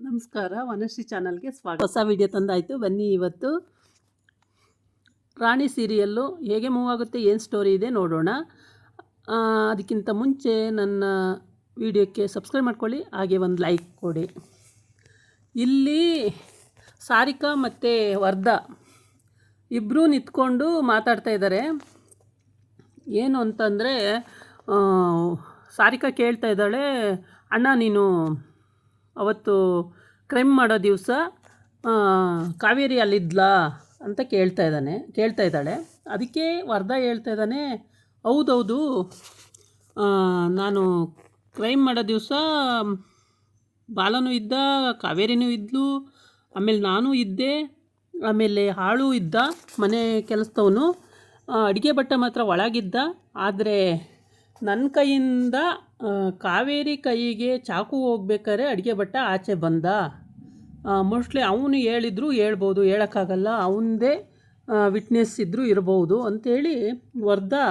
ನಮಸ್ಕಾರ, ವನಶ್ರೀ ಚಾನಲ್ಗೆ ಸ್ವಾಗತ. ಹೊಸ ವಿಡಿಯೋ ತಂದಾಯಿತು. ಬನ್ನಿ ಇವತ್ತು ರಾಣಿ ಸೀರಿಯಲ್ಲು ಹೇಗೆ ಮೂವ್ ಆಗುತ್ತೆ, ಏನು ಸ್ಟೋರಿ ಇದೆ ನೋಡೋಣ. ಅದಕ್ಕಿಂತ ಮುಂಚೆ ನನ್ನ ವಿಡಿಯೋಕ್ಕೆ ಸಬ್ಸ್ಕ್ರೈಬ್ ಮಾಡ್ಕೊಳ್ಳಿ, ಹಾಗೆ ಒಂದು ಲೈಕ್ ಕೊಡಿ. ಇಲ್ಲಿ ಸಾರಿಕಾ ಮತ್ತು ವರ್ಧಾ ಇಬ್ಬರೂ ನಿಂತ್ಕೊಂಡು ಮಾತಾಡ್ತಾ ಇದ್ದಾರೆ. ಏನು ಅಂತಂದರೆ ಸಾರಿಕಾ ಕೇಳ್ತಾ ಇದ್ದಾಳೆ, ಅಣ್ಣ ನೀನು ಅವತ್ತು ಕ್ರೈಮ್ ಮಾಡೋ ದಿವಸ ಕಾವೇರಿ ಅಲ್ಲಿದ್ಲಾ ಅಂತ ಕೇಳ್ತಾ ಇದ್ದಾಳೆ. ಅದಕ್ಕೆ ವರ್ಧಾ ಹೇಳ್ತಾ ಇದ್ದಾನೆ, ಹೌದೌದು, ನಾನು ಕ್ರೈಮ್ ಮಾಡೋ ದಿವಸ ಬಾಲನೂ ಇದ್ದ, ಕಾವೇರಿನೂ ಇದ್ಲು, ಆಮೇಲೆ ನಾನು ಇದ್ದೆ, ಆಮೇಲೆ ಹಾಳು ಇದ್ದ, ಮನೆ ಕೆಲಸದವನು. ಅಡುಗೆ ಭಟ್ಟ ಮಾತ್ರ ಒಳಗಿದ್ದ. ಆದರೆ ನನ್ನ ಕೈಯಿಂದ ಕಾವೇರಿ ಕೈಗೆ ಚಾಕು ಹೋಗ್ಬೇಕಾದ್ರೆ ಅಡುಗೆ ಭಟ್ಟ ಆಚೆ ಬಂದ. ಮೋಸ್ಟ್ಲಿ ಅವನು ಹೇಳ್ಬೋದು, ಹೇಳೋಕ್ಕಾಗಲ್ಲ, ಅವನದೇ ವಿಟ್ನೆಸ್ ಇದ್ದರೂ ಇರ್ಬೋದು ಅಂಥೇಳಿ ವರ್ಧಾ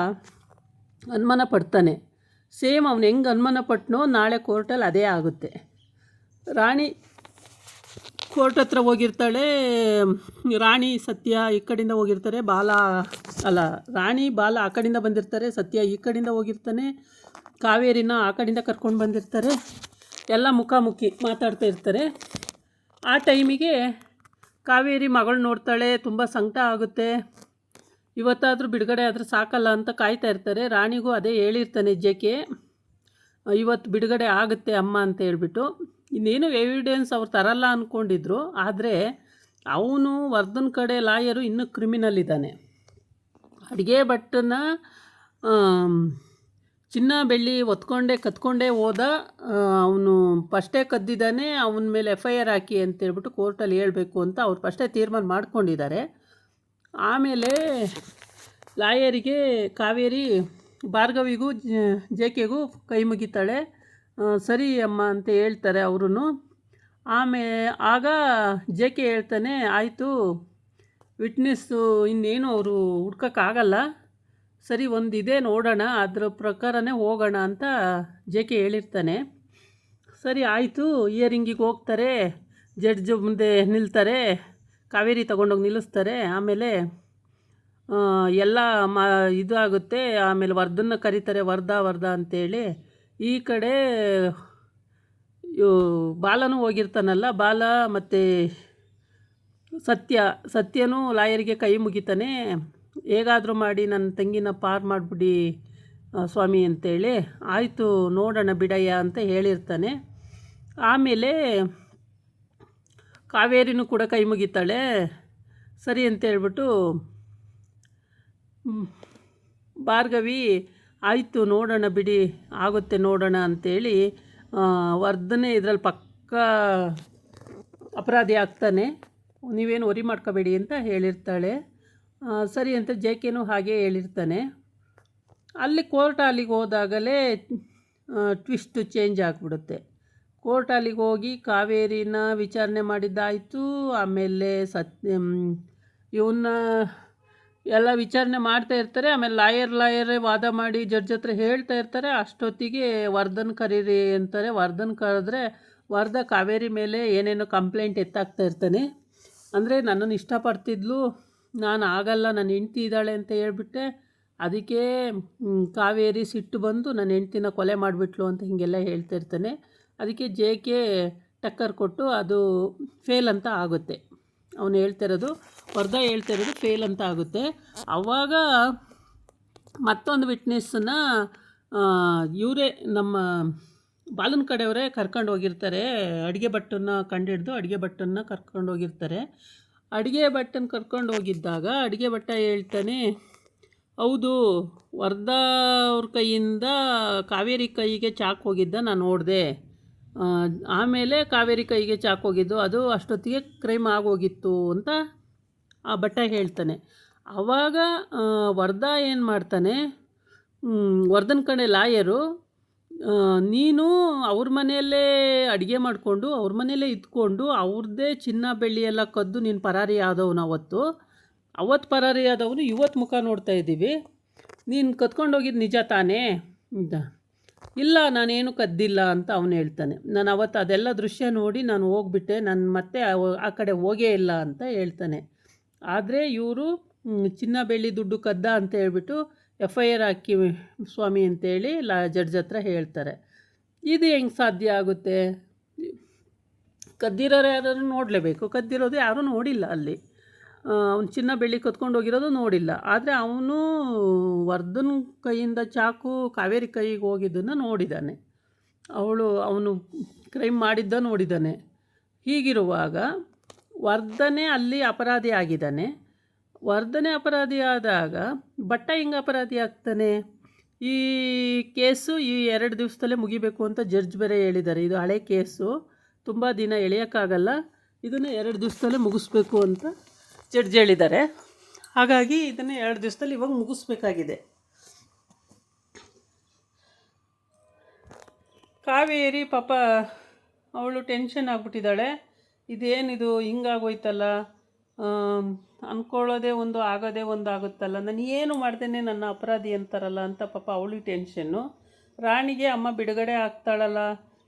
ಅನುಮಾನ ಪಡ್ತಾನೆ. ಸೇಮ್ ಅವನು ಹೆಂಗೆ ಅನುಮಾನ ಪಟ್ಟನೋ ನಾಳೆ ಕೋರ್ಟಲ್ಲಿ ಅದೇ ಆಗುತ್ತೆ. ರಾಣಿ ಕೋರ್ಟ್ ಹತ್ರ ಹೋಗಿರ್ತಾಳೆ. ರಾಣಿ ಸತ್ಯ ಈ ಕಡೆಯಿಂದ ಹೋಗಿರ್ತಾರೆ, ರಾಣಿ ಬಾಲ ಆ ಕಡೆಯಿಂದ ಬಂದಿರ್ತಾರೆ, ಸತ್ಯ ಈ ಕಡೆಯಿಂದ ಹೋಗಿರ್ತಾನೆ, ಕಾವೇರಿನ ಆ ಕಡೆಯಿಂದ ಕರ್ಕೊಂಡು ಬಂದಿರ್ತಾರೆ. ಎಲ್ಲ ಮುಖಾಮುಖಿ ಮಾತಾಡ್ತಾ ಇರ್ತಾರೆ. ಆ ಟೈಮಿಗೆ ಕಾವೇರಿ ಮಗಳು ನೋಡ್ತಾಳೆ, ತುಂಬ ಸಂಕಟ ಆಗುತ್ತೆ, ಇವತ್ತಾದರೂ ಬಿಡುಗಡೆ ಆದರೆ ಸಾಕಲ್ಲ ಅಂತ ಕಾಯ್ತಾ ಇರ್ತಾರೆ. ರಾಣಿಗೂ ಅದೇ ಹೇಳಿರ್ತಾನೆ ಜೆಕೆ, ಇವತ್ತು ಬಿಡುಗಡೆ ಆಗುತ್ತೆ ಅಮ್ಮ ಅಂತ ಹೇಳ್ಬಿಟ್ಟು. ಇನ್ನೇನು ಎವಿಡೆನ್ಸ್ ಅವ್ರು ತರಲ್ಲ ಅಂದ್ಕೊಂಡಿದ್ರು. ಆದರೆ ಅವನು ವರ್ಧನ್ ಕಡೆ ಲಾಯರು ಇನ್ನೂ ಕ್ರಿಮಿನಲ್ ಇದ್ದಾನೆ. ಅಡುಗೆ ಭಟ್ಟನ ಚಿನ್ನ ಬೆಳ್ಳಿ ಕತ್ಕೊಂಡೇ ಹೋದ, ಅವನು ಫಸ್ಟೇ ಕದ್ದಿದ್ದಾನೆ, ಅವನ ಮೇಲೆ FIR ಹಾಕಿ ಅಂತೇಳ್ಬಿಟ್ಟು ಕೋರ್ಟಲ್ಲಿ ಹೇಳಬೇಕು ಅಂತ ಅವ್ರು ಫಸ್ಟೇ ತೀರ್ಮಾನ ಮಾಡ್ಕೊಂಡಿದ್ದಾರೆ. ಆಮೇಲೆ ಲಾಯರಿಗೆ ಕಾವೇರಿ ಭಾರ್ಗವಿಗೂ ಜೆಕೆಗೂ ಕೈ ಮುಗಿತಾಳೆ. ಸರಿ ಅಮ್ಮ ಅಂತ ಹೇಳ್ತಾರೆ ಅವರು. ಆಗ ಜೆಕೆ ಹೇಳ್ತಾನೆ, ಆಯಿತು, ವಿಟ್ನೆಸ್ಸು ಇನ್ನೇನು ಅವರು ಹುಡ್ಕೋಕ್ಕಾಗಲ್ಲ, ಸರಿ ಒಂದಿದೆ ನೋಡೋಣ, ಅದರ ಪ್ರಕಾರನೇ ಹೋಗೋಣ ಅಂತ ಜೆಕೆ ಹೇಳಿರ್ತಾನೆ. ಸರಿ ಆಯಿತು, ಹಿಯರಿಂಗಿಗೆ ಹೋಗ್ತಾರೆ, ಜಡ್ಜ್ ಮುಂದೆ ನಿಲ್ತಾರೆ, ಕಾವೇರಿ ತಗೊಂಡೋಗಿ ನಿಲ್ಲಿಸ್ತಾರೆ. ಆಮೇಲೆ ಎಲ್ಲ ಇದಾಗುತ್ತೆ. ಆಮೇಲೆ ವರ್ಧನ್ನ ಕರೀತಾರೆ, ವರ್ಧಾ ಅಂತೇಳಿ. ಈ ಕಡೆ ಬಾಲನೂ ಹೋಗಿರ್ತಾನಲ್ಲ, ಬಾಲ ಮತ್ತು ಸತ್ಯನೂ ಲಾಯರಿಗೆ ಕೈ ಮುಗಿತಾನೆ, ಹೇಗಾದರೂ ಮಾಡಿ ನನ್ನ ತಂಗಿನ ಪಾರು ಮಾಡಿಬಿಡಿ ಸ್ವಾಮಿ ಅಂತೇಳಿ. ಆಯಿತು ನೋಡೋಣ ಬಿಡಯ್ಯ ಅಂತ ಹೇಳಿರ್ತಾನೆ. ಆಮೇಲೆ ಕಾವೇರಿನೂ ಕೂಡ ಕೈ ಮುಗಿತಾಳೆ, ಸರಿ ಅಂತೇಳ್ಬಿಟ್ಟು ಭಾರ್ಗವಿ ಆಯಿತು ನೋಡೋಣ ಬಿಡಿ, ಆಗುತ್ತೆ ನೋಡೋಣ ಅಂಥೇಳಿ ವರ್ಧನೆ ಇದರಲ್ಲಿ ಪಕ್ಕಾ ಅಪರಾಧಿ ಆಗ್ತಾನೆ, ನೀವೇನು ವರಿ ಮಾಡ್ಕೋಬೇಡಿ ಅಂತ ಹೇಳಿರ್ತಾಳೆ. ಸರಿ ಅಂತ ಜೆಕೆನೂ ಹಾಗೆ ಹೇಳಿರ್ತಾನೆ. ಅಲ್ಲಿ ಅಲ್ಲಿಗೆ ಹೋದಾಗಲೇ ಟ್ವಿಸ್ಟು ಚೇಂಜ್ ಆಗಿಬಿಡುತ್ತೆ. ಅಲ್ಲಿಗೆ ಹೋಗಿ ಕಾವೇರಿನ ವಿಚಾರಣೆ ಮಾಡಿದ್ದಾಯಿತು. ಆಮೇಲೆ ಇವನ್ನ ಎಲ್ಲ ವಿಚಾರಣೆ ಮಾಡ್ತಾ ಇರ್ತಾರೆ. ಆಮೇಲೆ ಲಾಯರೇ ವಾದ ಮಾಡಿ ಜಡ್ಜ್ ಹತ್ರ ಹೇಳ್ತಾ ಇರ್ತಾರೆ. ಅಷ್ಟೊತ್ತಿಗೆ ವರ್ಧನ್ ಕರೀರಿ ಅಂತಾರೆ. ವರ್ಧನ್ ಕರೆದ್ರೆ ವರ್ಧಾ ಕಾವೇರಿ ಮೇಲೆ ಏನೇನೋ ಕಂಪ್ಲೇಂಟ್ ಎತ್ತಾಕ್ತಾ ಇರ್ತಾನೆ. ಅಂದರೆ ನನ್ನನ್ನು ಇಷ್ಟಪಡ್ತಿದ್ಲು, ನಾನು ಆಗಲ್ಲ, ನನ್ನ ಹೆಂಡ್ತಿ ಇದ್ದಾಳೆ ಅಂತ ಹೇಳ್ಬಿಟ್ಟೆ, ಅದಕ್ಕೆ ಕಾವೇರಿ ಸಿಟ್ಟು ಬಂದು ನನ್ನ ಹೆಂಡ್ತಿನ ಕೊಲೆ ಮಾಡಿಬಿಟ್ಲು ಅಂತ ಹೀಗೆಲ್ಲ ಹೇಳ್ತಾ ಇರ್ತಾನೆ. ಅದಕ್ಕೆ ಜೆಕೆ ಟಕ್ಕರ್ ಕೊಟ್ಟು ಅದು ಫೇಲ್ ಅಂತ ಆಗುತ್ತೆ. ಅವನು ವರ್ಧಾ ಹೇಳ್ತಿರೋದು ಫೇಲ್ ಅಂತ ಆಗುತ್ತೆ. ಆವಾಗ ಮತ್ತೊಂದು ವಿಟ್ನೆಸ್ಸನ್ನ ಇವರೇ ನಮ್ಮ ಬಾಲನ ಕಡೆಯವರೇ ಕರ್ಕೊಂಡು ಹೋಗಿರ್ತಾರೆ. ಅಡುಗೆ ಭಟ್ಟನ್ನ ಕಂಡಿಡ್ದು ಅಡುಗೆ ಭಟ್ಟನ್ನ ಕರ್ಕೊಂಡು ಹೋಗಿರ್ತಾರೆ. ಅಡುಗೆ ಭಟ್ಟನ ಕರ್ಕೊಂಡು ಹೋಗಿದ್ದಾಗ ಅಡುಗೆ ಭಟ್ಟ ಹೇಳ್ತಾನೆ, ಹೌದು, ವರ್ಧಾ ಅವ್ರ ಕೈಯಿಂದ ಕಾವೇರಿ ಕೈಗೆ ಚಾಕು ಹೋಗಿದ್ದ ನಾನು ನೋಡಿದೆ, ಆಮೇಲೆ ಕಾವೇರಿ ಕೈಗೆ ಚಾಕು ಹೋಗಿದ್ದು, ಅದು ಅಷ್ಟೊತ್ತಿಗೆ ಕ್ರೈಮ್ ಆಗೋಗಿತ್ತು ಅಂತ ಆ ಭಟ್ಟ ಹೇಳ್ತಾನೆ. ಆವಾಗ ವರ್ಧಾ ಏನು ಮಾಡ್ತಾನೆ, ವರ್ಧನ್ ಕಡೆ ಲಾಯರು, ನೀನು ಅವ್ರ ಮನೆಯಲ್ಲೇ ಅಡುಗೆ ಮಾಡಿಕೊಂಡು ಅವ್ರ ಮನೆಯಲ್ಲೇ ಇದ್ಕೊಂಡು ಅವ್ರದ್ದೇ ಚಿನ್ನ ಬೆಳ್ಳಿ ಎಲ್ಲ ಕದ್ದು ನೀನು ಪರಾರಿ ಆದವನು. ಅವತ್ತು ಪರಾರಿ ಆದವನು ಇವತ್ತು ಮುಖ ನೋಡ್ತಾ ಇದ್ದೀವಿ, ನೀನು ಕತ್ಕೊಂಡು ಹೋಗಿದ್ದು ನಿಜ ತಾನೇ ಅಂತ. ಇಲ್ಲ ನಾನೇನು ಕದ್ದಿಲ್ಲ ಅಂತ ಅವನು ಹೇಳ್ತಾನೆ. ನಾನು ಅವತ್ತು ಅದೆಲ್ಲ ದೃಶ್ಯ ನೋಡಿ ನಾನು ಹೋಗ್ಬಿಟ್ಟೆ, ನಾನು ಮತ್ತೆ ಆ ಕಡೆ ಹೋಗೇ ಇಲ್ಲ ಅಂತ ಹೇಳ್ತಾನೆ. ಆದರೆ ಇವರು ಚಿನ್ನ ಬೆಳ್ಳಿ ದುಡ್ಡು ಕದ್ದ ಅಂತ ಹೇಳ್ಬಿಟ್ಟು FIR ಹಾಕಿ ಸ್ವಾಮಿ ಅಂತೇಳಿ ಜಡ್ಜ್ ಹತ್ರ ಹೇಳ್ತಾರೆ. ಇದು ಹೆಂಗೆ ಸಾಧ್ಯ ಆಗುತ್ತೆ? ಕದ್ದಿರೋರು ಯಾರಾದ್ರು ನೋಡಲೇಬೇಕು. ಕದ್ದಿರೋದು ಯಾರೂ ನೋಡಿಲ್ಲ ಅಲ್ಲಿ. ಅವ್ನು ಚಿನ್ನ ಬೆಳ್ಳಿ ಕತ್ಕೊಂಡು ಹೋಗಿರೋದು ನೋಡಿಲ್ಲ. ಆದರೆ ಅವನು ವರ್ಧನ್ ಕೈಯಿಂದ ಚಾಕು ಕಾವೇರಿ ಕೈಗೆ ಹೋಗಿದ್ದನ್ನು ನೋಡಿದ್ದಾನೆ. ಅವನು ಕ್ರೈಮ್ ಮಾಡಿದ್ದ ನೋಡಿದ್ದಾನೆ. ಹೀಗಿರುವಾಗ ವರ್ಧನೆ ಅಲ್ಲಿ ಅಪರಾಧಿ ಆಗಿದ್ದಾನೆ. ವರ್ಧನೆ ಅಪರಾಧಿ ಆದಾಗ ಭಟ್ಟ ಹೆಂಗೆ ಅಪರಾಧಿ ಆಗ್ತಾನೆ? ಈ ಕೇಸು ಈ 2 ದಿವಸದಲ್ಲೇ ಮುಗಿಬೇಕು ಅಂತ ಜಡ್ಜ್ ಬೇರೆ ಹೇಳಿದ್ದಾರೆ. ಇದು ಹಳೆ ಕೇಸು, ತುಂಬ ದಿನ ಎಳೆಯೋಕ್ಕಾಗಲ್ಲ, ಇದನ್ನು 2 ದಿವಸದಲ್ಲೇ ಮುಗಿಸ್ಬೇಕು ಅಂತ ಜಡ್ಜ್ ಹೇಳಿದ್ದಾರೆ. ಹಾಗಾಗಿ ಇದನ್ನು 2 ದಿವಸದಲ್ಲಿ ಇವಾಗ ಮುಗಿಸ್ಬೇಕಾಗಿದೆ. ಕಾವೇರಿ ಪಾಪ ಅವಳು ಟೆನ್ಷನ್ ಆಗಿಬಿಟ್ಟಿದ್ದಾಳೆ. ಇದೇನಿದು ಹಿಂಗಾಗೋಯ್ತಲ್ಲ, ಅಂದ್ಕೊಳ್ಳೋದೇ ಒಂದು ಆಗೋದೇ ಒಂದು ಆಗುತ್ತಲ್ಲ, ನಾನು ಏನು ಮಾಡ್ದೇನೆ ನನ್ನ ಅಪರಾಧಿ ಅಂತಾರಲ್ಲ ಅಂತ ಪಾಪ ಅವಳಿಗೆ ಟೆನ್ಷನ್ನು. ರಾಣಿಗೆ ಅಮ್ಮ ಬಿಡುಗಡೆ ಆಗ್ತಾಳಲ್ಲ,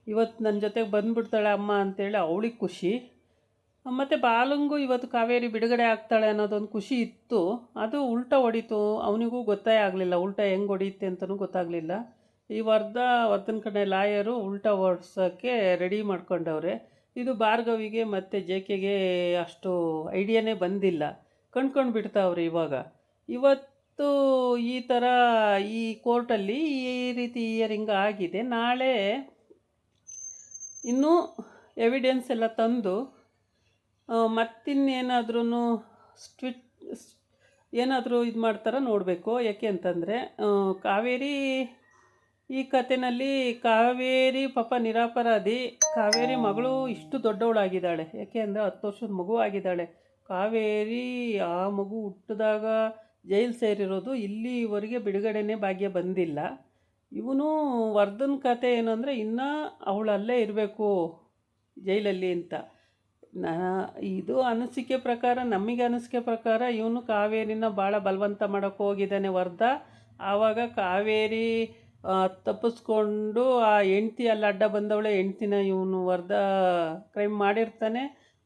ಇವತ್ತು ನನ್ನ ಜೊತೆಗೆ ಬಂದುಬಿಡ್ತಾಳೆ ಅಮ್ಮ ಅಂತೇಳಿ ಅವಳಿಗೆ ಖುಷಿ. ಮತ್ತು ಬಾಲಂಗೂ ಇವತ್ತು ಕಾವೇರಿ ಬಿಡುಗಡೆ ಆಗ್ತಾಳೆ ಅನ್ನೋದೊಂದು ಖುಷಿ ಇತ್ತು. ಅದು ಉಲ್ಟಾ ಹೊಡಿತು. ಅವನಿಗೂ ಗೊತ್ತೇ ಆಗಲಿಲ್ಲ ಉಲ್ಟಾ ಹೆಂಗೆ ಹೊಡಿಯುತ್ತೆ ಅಂತಲೂ ಗೊತ್ತಾಗಲಿಲ್ಲ. ಈ ವರ್ಧನ್ ಕಡೆ ಲಾಯರು ಉಲ್ಟಾ ಹೊಡ್ಸೋಕ್ಕೆ ರೆಡಿ ಮಾಡ್ಕೊಂಡವ್ರೆ. ಇದು ಭಾರ್ಗವಿಗೆ ಮತ್ತು JKಗೆ ಅಷ್ಟು ಐಡಿಯಾನೇ ಬಂದಿಲ್ಲ, ಕಂಡ್ಕೊಂಡು ಬಿಡ್ತಾವ್ರೆ ಇವತ್ತು ಈ ಥರ ಈ ಕೋರ್ಟಲ್ಲಿ ಈ ರೀತಿ ಹಿಯರಿಂಗ್ ಆಗಿದೆ. ನಾಳೆ ಇನ್ನೂ ಎವಿಡೆನ್ಸ್ ಎಲ್ಲ ತಂದು ಮತ್ತಿನ್ನೇನಾದ್ರೂ ಏನಾದರೂ ಇದು ಮಾಡ್ತಾರ ನೋಡಬೇಕು. ಯಾಕೆ ಅಂತಂದರೆ ಕಾವೇರಿ ಈ ಕಥೆನಲ್ಲಿ ಕಾವೇರಿ ಪಾಪ ನಿರಪರಾಧಿ. ಕಾವೇರಿ ಮಗಳು ಇಷ್ಟು ದೊಡ್ಡವಳಾಗಿದ್ದಾಳೆ. ಯಾಕೆ ಅಂದರೆ 10 ವರ್ಷದ ಮಗು ಆಗಿದ್ದಾಳೆ ಕಾವೇರಿ. ಆ ಮಗು ಹುಟ್ಟಿದಾಗ ಜೈಲು ಸೇರಿರೋದು, ಇಲ್ಲಿವರೆಗೆ ಬಿಡುಗಡೆನೇ ಭಾಗ್ಯ ಬಂದಿಲ್ಲ. ಇವನು ವರ್ಧನ್ ಕತೆ ಏನಂದರೆ ಇನ್ನೂ ಅವಳು ಅಲ್ಲೇ ಇರಬೇಕು ಜೈಲಲ್ಲಿ ಅಂತ. ಇದು ಅನಿಸಿಕೆ ಪ್ರಕಾರ, ನಮಗೆ ಅನಿಸಿಕೆ ಪ್ರಕಾರ ಇವನು ಕಾವೇರಿನ ಭಾಳ ಬಲವಂತ ಮಾಡೋಕ್ಕೆ ಹೋಗಿದ್ದಾನೆ ವರ್ಧ. ಆವಾಗ ಕಾವೇರಿ ತಪ್ಪಿಸ್ಕೊಂಡು ಆ ಹೆಂಡ್ತಿ ಅಲ್ಲಿ ಅಡ್ಡ ಬಂದವಳೆ ಹೆಂಡ್ತಿನ ಇವನು ವರ್ಧ ಕ್ರೈಮ್ ಮಾಡಿರ್ತಾನೆ.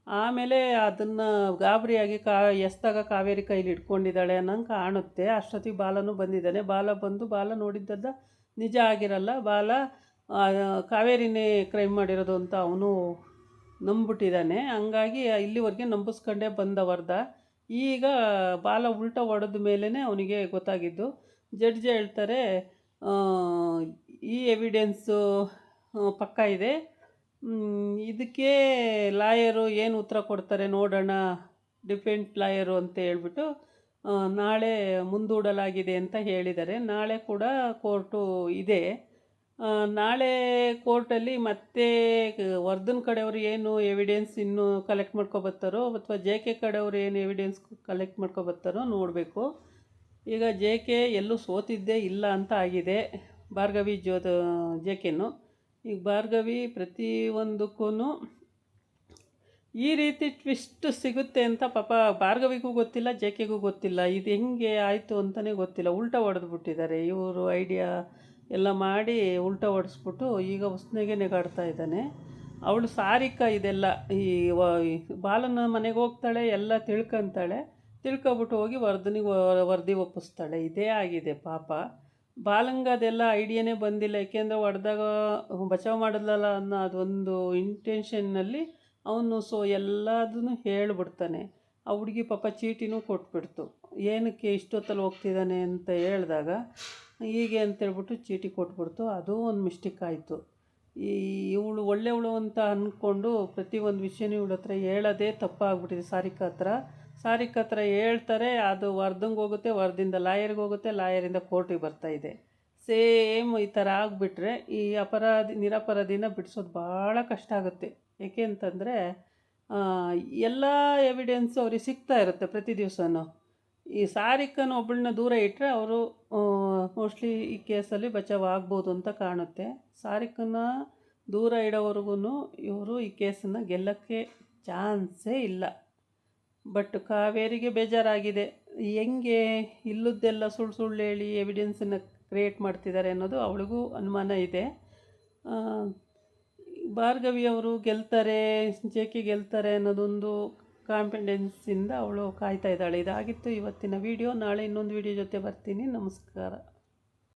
ಆಮೇಲೆ ಅದನ್ನು ಗಾಬರಿಯಾಗಿ ಎಸ್ದಾಗ ಕಾವೇರಿ ಕೈಲಿ ಇಟ್ಕೊಂಡಿದ್ದಾಳೆ ಅನ್ನಂಗೆ ಕಾಣುತ್ತೆ. ಅಷ್ಟೊತ್ತಿಗೆ ಬಾಲನೂ ಬಂದಿದ್ದಾನೆ. ಬಾಲ ನೋಡಿದ್ದದ ನಿಜ ಆಗಿರಲ್ಲ. ಕಾವೇರಿನೇ ಕ್ರೈಮ್ ಮಾಡಿರೋದು ಅಂತ ಅವನು ನಂಬಿಬಿಟ್ಟಿದ್ದಾನೆ. ಹಂಗಾಗಿ ಇಲ್ಲಿವರೆಗೆ ನಂಬಿಸ್ಕೊಂಡೇ ಬಂದ ವರ್ಧ. ಈಗ ಬಾಲ ಉಲ್ಟಾ ಹೊಡೆದ ಮೇಲೇ ಅವನಿಗೆ ಗೊತ್ತಾಗಿದ್ದು. ಜಡ್ಜ್ ಹೇಳ್ತಾರೆ ಈ ಎವಿಡೆನ್ಸು ಪಕ್ಕ ಇದೆ, ಇದಕ್ಕೆ ಲಾಯರು ಏನು ಉತ್ತರ ಕೊಡ್ತಾರೆ ನೋಡೋಣ, ಡಿಫೆಂಟ್ ಲಾಯರು ಅಂತ ಹೇಳ್ಬಿಟ್ಟು ನಾಳೆ ಮುಂದೂಡಲಾಗಿದೆ ಅಂತ ಹೇಳಿದ್ದಾರೆ. ನಾಳೆ ಕೂಡ ಕೋರ್ಟು ಇದೆ. ನಾಳೆ ಕೋರ್ಟಲ್ಲಿ ಮತ್ತೆ ವರ್ಧನ್ ಕಡೆಯವರು ಏನು ಎವಿಡೆನ್ಸ್ ಇನ್ನೂ ಕಲೆಕ್ಟ್ ಮಾಡ್ಕೊಬರ್ತಾರೋ ಅಥವಾ JK ಕಡೆಯವರು ಏನು ಎವಿಡೆನ್ಸ್ ಕಲೆಕ್ಟ್ ಮಾಡ್ಕೊಬರ್ತಾರೋ ನೋಡಬೇಕು. ಈಗ JK ಎಲ್ಲೂ ಸೋತಿದ್ದೇ ಇಲ್ಲ ಅಂತ ಆಗಿದೆ. ಭಾರ್ಗವಿ JKನು. ಈಗ ಭಾರ್ಗವಿ ಪ್ರತಿಯೊಂದಕ್ಕೂ ಈ ರೀತಿ ಟ್ವಿಸ್ಟ್ ಸಿಗುತ್ತೆ ಅಂತ ಪಾಪ ಭಾರ್ಗವಿಗೂ ಗೊತ್ತಿಲ್ಲ, JKಗೂ ಗೊತ್ತಿಲ್ಲ. ಇದು ಹೆಂಗೆ ಆಯಿತು ಅಂತಲೇ ಗೊತ್ತಿಲ್ಲ. ಉಲ್ಟಾ ಹೊಡೆದ್ಬಿಟ್ಟಿದ್ದಾರೆ ಇವರು. ಐಡಿಯಾ ಎಲ್ಲ ಮಾಡಿ ಉಲ್ಟಾ ಹೊಡೆಸ್ಬಿಟ್ಟು ಈಗ ಉಸ್ನೆಗೆ ನೆಗಾಡ್ತಾ ಇದ್ದಾನೆ. ಅವಳು ಸಾರಿಕಾ ಇದೆಲ್ಲ ಈ ಬಾಲನ ಮನೆಗೆ ಹೋಗ್ತಾಳೆ, ಎಲ್ಲ ತಿಳ್ಕೊಬಿಟ್ಟು ಹೋಗಿ ವರದಿ ಒಪ್ಪಿಸ್ತಾಳೆ. ಇದೇ ಆಗಿದೆ ಪಾಪ. ಬಾಲಂಗ ಅದೆಲ್ಲ ಐಡಿಯಾನೇ ಬಂದಿಲ್ಲ. ಏಕೆಂದರೆ ಹೊಡೆದಾಗ ಬಚಾವ್ ಮಾಡಿದ್ಲಲ್ಲ ಅನ್ನೋ ಅದೊಂದು ಇಂಟೆನ್ಷನ್ನಲ್ಲಿ ಅವನು ಎಲ್ಲದನ್ನು ಹೇಳಿಬಿಡ್ತಾನೆ. ಆ ಹುಡುಗಿ ಪಾಪ ಚೀಟಿನೂ ಕೊಟ್ಬಿಡ್ತು. ಏನಕ್ಕೆ ಇಷ್ಟೊತ್ತಲ್ಲಿ ಹೋಗ್ತಿದ್ದಾನೆ ಅಂತ ಹೇಳಿದಾಗ ಹೀಗೆ ಅಂತೇಳ್ಬಿಟ್ಟು ಚೀಟಿ ಕೊಟ್ಬಿಡ್ತು. ಅದು ಒಂದು ಮಿಸ್ಟೇಕ್ ಆಯಿತು. ಇವಳು ಒಳ್ಳೆಯವಳು ಅಂತ ಅಂದ್ಕೊಂಡು ಪ್ರತಿಯೊಂದು ವಿಷಯನೂ ಇವಳ ಹತ್ರ ಹೇಳೋದೇ ತಪ್ಪಾಗ್ಬಿಟ್ಟಿದೆ. ಸಾರಿಕ ಹತ್ರ ಹೇಳ್ತಾರೆ, ಅದು ವರ್ಧಂಗೆ ಹೋಗುತ್ತೆ, ವರ್ದಿಂದ ಲಾಯರ್ಗೆ ಹೋಗುತ್ತೆ, ಲಾಯರಿಂದ ಕೋರ್ಟಿಗೆ ಬರ್ತಾಯಿದೆ. ಸೇಮ್ ಈ ಥರ ಆಗಿಬಿಟ್ರೆ ಈ ನಿರಪರಾಧಿನ ಬಿಡಿಸೋದು ಭಾಳ ಕಷ್ಟ ಆಗುತ್ತೆ. ಏಕೆ ಅಂತಂದರೆ ಎಲ್ಲ ಎವಿಡೆನ್ಸು ಅವ್ರಿಗೆ ಸಿಗ್ತಾ ಇರುತ್ತೆ ಪ್ರತಿ ದಿವಸನೂ. ಈ ಸಾರಿಕನ ಒಬ್ಬಳನ್ನ ದೂರ ಇಟ್ಟರೆ ಅವರು ಮೋಸ್ಟ್ಲಿ ಈ ಕೇಸಲ್ಲಿ ಬಚಾವ್ ಆಗ್ಬೋದು ಅಂತ ಕಾಣುತ್ತೆ. ಸಾರಿಕನ ದೂರ ಇಡೋವರೆಗೂ ಇವರು ಈ ಕೇಸನ್ನು ಗೆಲ್ಲೋಕ್ಕೆ ಚಾನ್ಸೇ ಇಲ್ಲ. ಬಟ್ ಕಾವೇರಿಗೆ ಬೇಜಾರಾಗಿದೆ. ಹೆಂಗೆ ಇಲ್ಲದ್ದೆಲ್ಲ ಸುಳ್ಳು ಹೇಳಿ ಎವಿಡೆನ್ಸನ್ನು ಕ್ರಿಯೇಟ್ ಮಾಡ್ತಿದ್ದಾರೆ ಅನ್ನೋದು ಅವಳಿಗೂ ಅನುಮಾನ ಇದೆ. ಭಾರ್ಗವಿ ಅವರು ಗೆಲ್ತಾರೆ, ಜೆ ಕೆ ಗೆಲ್ತಾರೆ ಅನ್ನೋದೊಂದು ಕಾನ್ಫಿಡೆನ್ಸಿಂದ ಅವಳು ಕಾಯ್ತಾ ಇದ್ದಾಳೆ. ಇದಾಗಿತ್ತು ಇವತ್ತಿನ ವಿಡಿಯೋ. ನಾಳೆ ಇನ್ನೊಂದು ವಿಡಿಯೋ ಜೊತೆ ಬರ್ತೀನಿ. ನಮಸ್ಕಾರ.